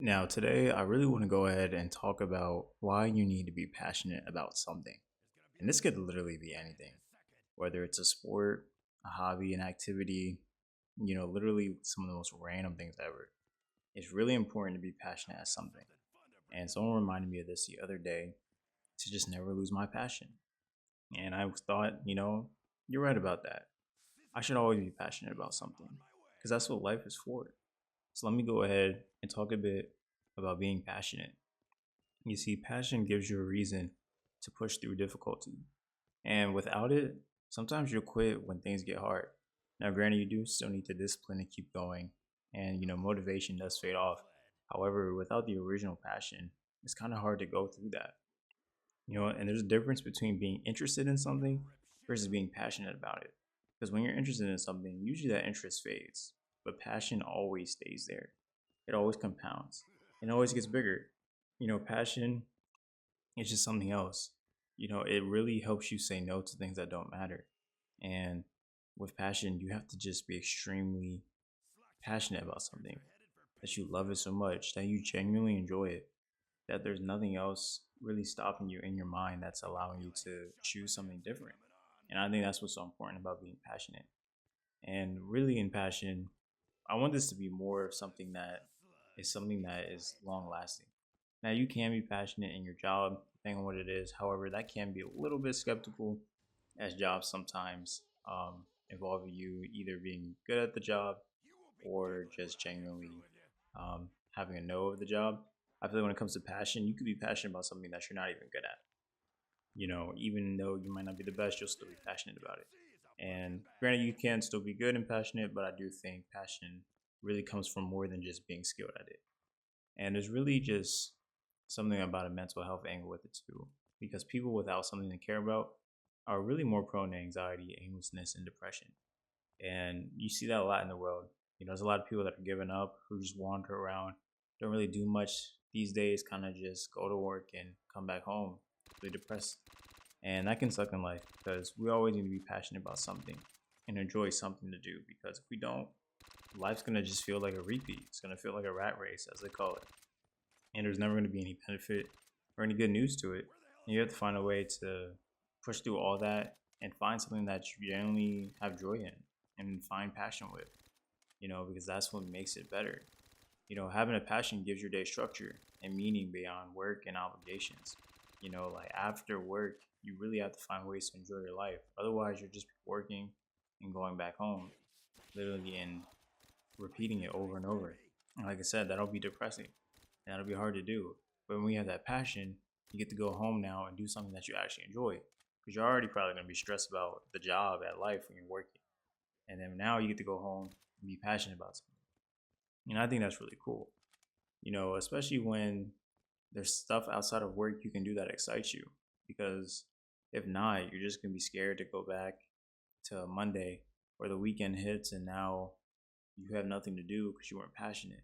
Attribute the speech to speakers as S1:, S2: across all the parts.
S1: Now, today, I really want to go ahead and talk about why you need to be passionate about something. And this could literally be anything, whether it's a sport, a hobby, an activity, literally some of the most random things ever. It's really important to be passionate at something. And someone reminded me of this the other day to just never lose my passion. And I thought, you're right about that. I should always be passionate about something because that's what life is for. So let me go ahead and talk a bit about being passionate. You see, passion gives you a reason to push through difficulty. And without it, sometimes you'll quit when things get hard. Now, granted, you do still need the discipline to keep going, and motivation does fade off. However, without the original passion, it's kind of hard to go through that. And there's a difference between being interested in something versus being passionate about it. Because when you're interested in something, usually that interest fades, but passion always stays there. It always compounds. It always gets bigger. Passion is just something else. It really helps you say no to things that don't matter. And with passion, you have to just be extremely passionate about something, that you love it so much, that you genuinely enjoy it, that there's nothing else really stopping you in your mind that's allowing you to choose something different. And I think that's what's so important about being passionate. And really, in passion, I want this to be more of something that is long lasting. Now, you can be passionate in your job, depending on what it is. However, that can be a little bit skeptical, as jobs sometimes involve you either being good at the job or just genuinely having a know of the job. I feel like when it comes to passion, you could be passionate about something that you're not even good at. Even though you might not be the best, you'll still be passionate about it. And granted, you can still be good and passionate, but I do think passion really comes from more than just being skilled at it. And there's really just something about a mental health angle with it too, because people without something to care about are really more prone to anxiety, aimlessness, and depression. And you see that a lot in the world. There's a lot of people that are giving up, who just wander around, don't really do much these days, kind of just go to work and come back home, really depressed. And that can suck in life because we always need to be passionate about something and enjoy something to do, because if we don't, life's gonna just feel like a repeat. It's gonna feel like a rat race, as they call it, and there's never gonna be any benefit or any good news to it. And you have to find a way to push through all that and find something that you genuinely have joy in and find passion with, because that's what makes it better. Having a passion gives your day structure and meaning beyond work and obligations. Like after work, you really have to find ways to enjoy your life. Otherwise, you're just working and going back home, literally, and repeating it over and over. And like I said, that'll be depressing and that'll be hard to do. But when you have that passion, you get to go home now and do something that you actually enjoy. Because you're already probably going to be stressed about the job at life when you're working. And then now you get to go home and be passionate about something. And I think that's really cool. Especially when there's stuff outside of work you can do that excites you. Because if not, you're just going to be scared to go back to Monday or the weekend hits and now you have nothing to do because you weren't passionate.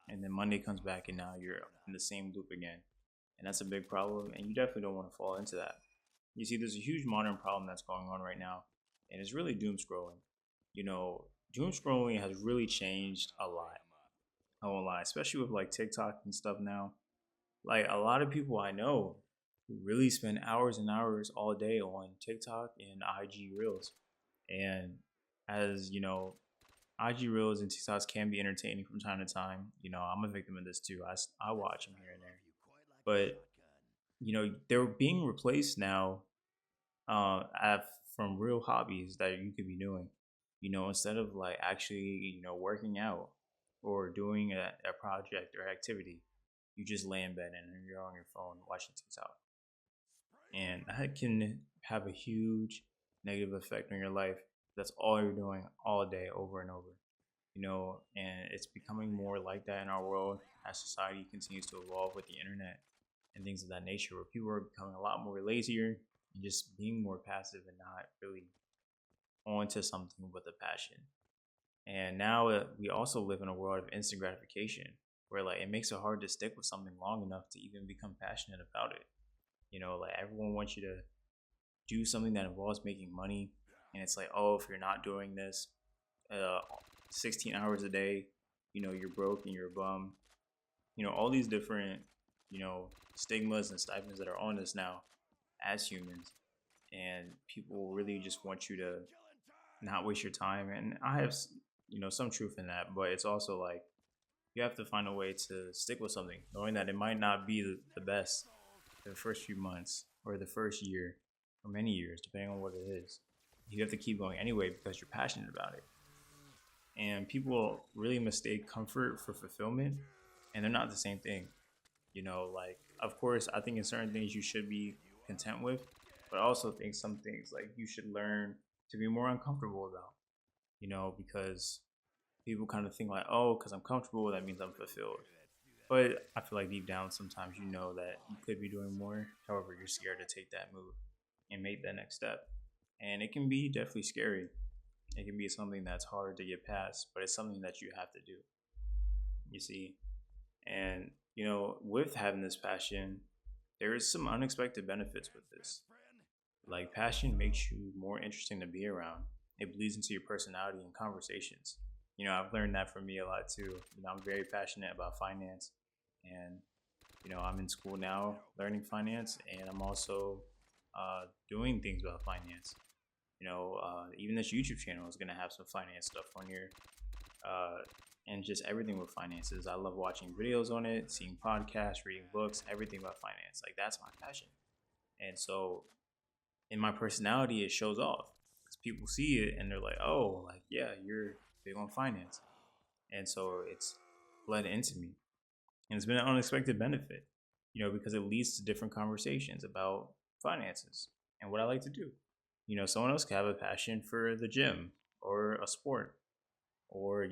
S1: And then Monday comes back and now you're in the same loop again. And that's a big problem. And you definitely don't want to fall into that. You see, there's a huge modern problem that's going on right now. And it's really doom scrolling. Doom scrolling has really changed a lot. I won't lie, especially with like TikTok and stuff now. Like a lot of people I know who really spend hours and hours all day on TikTok and IG Reels. And as IG Reels and TikToks can be entertaining from time to time. I'm a victim of this too. I watch them here and there. But, they're being replaced now from real hobbies that you could be doing. Instead of like actually, working out or doing a project or activity, you just lay in bed and you're on your phone watching TikTok. And that can have a huge negative effect on your life. That's all you're doing all day over and over. And it's becoming more like that in our world as society continues to evolve with the internet and things of that nature, where people are becoming a lot more lazier and just being more passive and not really onto something with a passion. And now we also live in a world of instant gratification, where like it makes it hard to stick with something long enough to even become passionate about it. Like everyone wants you to do something that involves making money, and it's like, oh, if you're not doing this, uh, 16 hours a day, you're broke and you're a bum. all these different, stigmas and stipends that are on us now as humans, and people really just want you to not waste your time. And I have, some truth in that, but it's also like you have to find a way to stick with something, knowing that it might not be the best for the first few months or the first year or many years, depending on what it is. You have to keep going anyway because you're passionate about it. And people really mistake comfort for fulfillment, and they're not the same thing. Like, of course, I think in certain things you should be content with, but I also think some things like you should learn to be more uncomfortable about, because people kind of think like, oh, because I'm comfortable, that means I'm fulfilled. But I feel like deep down, sometimes you know that you could be doing more. However, you're scared to take that move and make that next step. And it can be definitely scary. It can be something that's hard to get past, but it's something that you have to do, you see. And, with having this passion, there is some unexpected benefits with this. Like, passion makes you more interesting to be around. It bleeds into your personality and conversations. I've learned that from me a lot too. I'm very passionate about finance, and I'm in school now learning finance, and I'm also doing things about finance. Even this YouTube channel is gonna have some finance stuff on here, uh, and just everything with finances. I love watching videos on it, seeing podcasts, reading books, everything about finance. Like, that's my passion, and so in my personality, it shows off because people see it and they're like, "Oh, like, yeah, you're big on finance," and so it's bled into me, and it's been an unexpected benefit, because it leads to different conversations about finances and what I like to do. Someone else could have a passion for the gym or a sport, or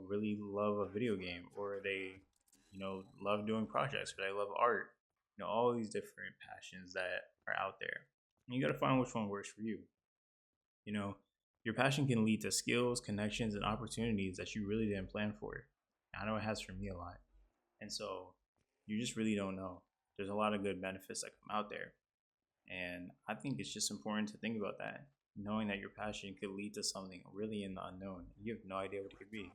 S1: really love a video game, or they love doing projects, or they love art. All these different passions that are out there, and you got to find which one works for you. you know your passion can lead to skills, connections, and opportunities that you really didn't plan for. I know it has for me a lot, and so you just really don't know. There's a lot of good benefits that come out there, and I think it's just important to think about that, knowing that your passion could lead to something really in the unknown. You have no idea what it could be.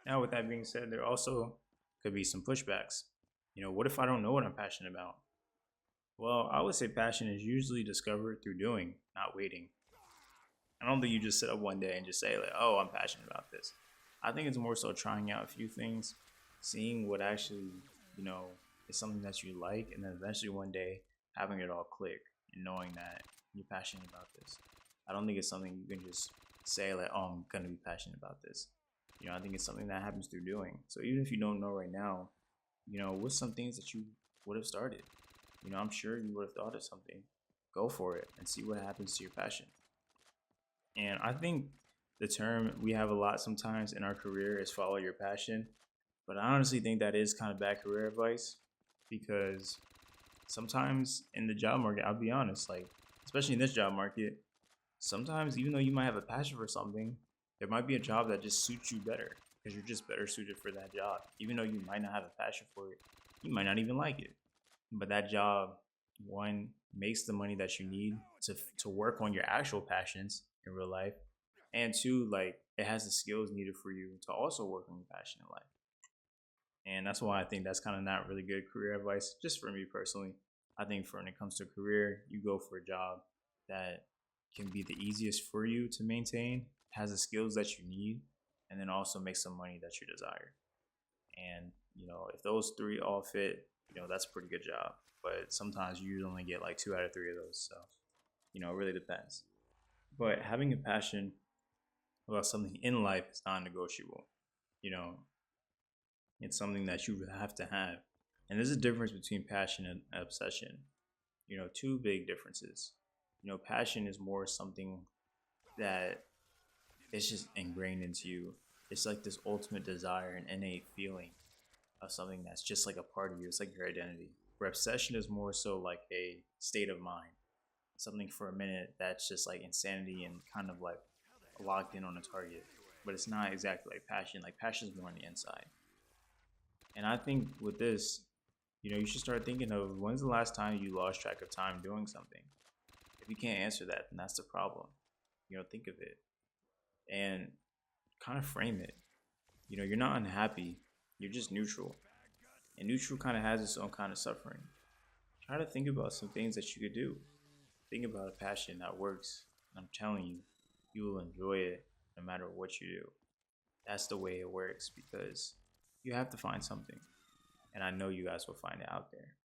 S1: Now, with that being said, there also could be some pushbacks. What if I don't know what I'm passionate about? Well, I would say passion is usually discovered through doing, not waiting. I don't think you just sit up one day and just say, like, oh, I'm passionate about this. I think it's more so trying out a few things, seeing what actually, you know, is something that you like, and then eventually one day having it all click and knowing that you're passionate about this. I don't think it's something you can just say, like, oh, I'm going to be passionate about this. I think it's something that happens through doing. So even if you don't know right now, what's some things that you would have started? I'm sure you would have thought of something. Go for it and see what happens to your passion. And I think the term we have a lot sometimes in our career is follow your passion. But I honestly think that is kind of bad career advice, because sometimes in the job market, I'll be honest, like, especially in this job market, sometimes even though you might have a passion for something, there might be a job that just suits you better because you're just better suited for that job. Even though you might not have a passion for it, you might not even like it. But that job, one, makes the money that you need to work on your actual passions in real life, and two, like, it has the skills needed for you to also work on your passion in life. And that's why I think that's kind of not really good career advice, just for me personally. I think for when it comes to career, you go for a job that can be the easiest for you to maintain, has the skills that you need, and then also make some money that you desire. And if those three all fit, that's a pretty good job. But sometimes you only get like 2 out of 3 of those, so it really depends. But having a passion about something in life is non-negotiable. You know, it's something that you have to have. And there's a difference between passion and obsession. Two big differences. Passion is more something that it's just ingrained into you. It's like this ultimate desire and innate feeling of something that's just like a part of you. It's like your identity. Where obsession is more so like a state of mind. Something for a minute that's just like insanity and kind of like locked in on a target. But it's not exactly like passion. Like, passion is more on the inside. And I think with this, you should start thinking of when's the last time you lost track of time doing something. If you can't answer that, then that's the problem. Think of it and kind of frame it. You're not unhappy. You're just neutral. And neutral kind of has its own kind of suffering. Try to think about some things that you could do. Think about a passion that works. And I'm telling you, you will enjoy it no matter what you do. That's the way it works because you have to find something. And I know you guys will find it out there.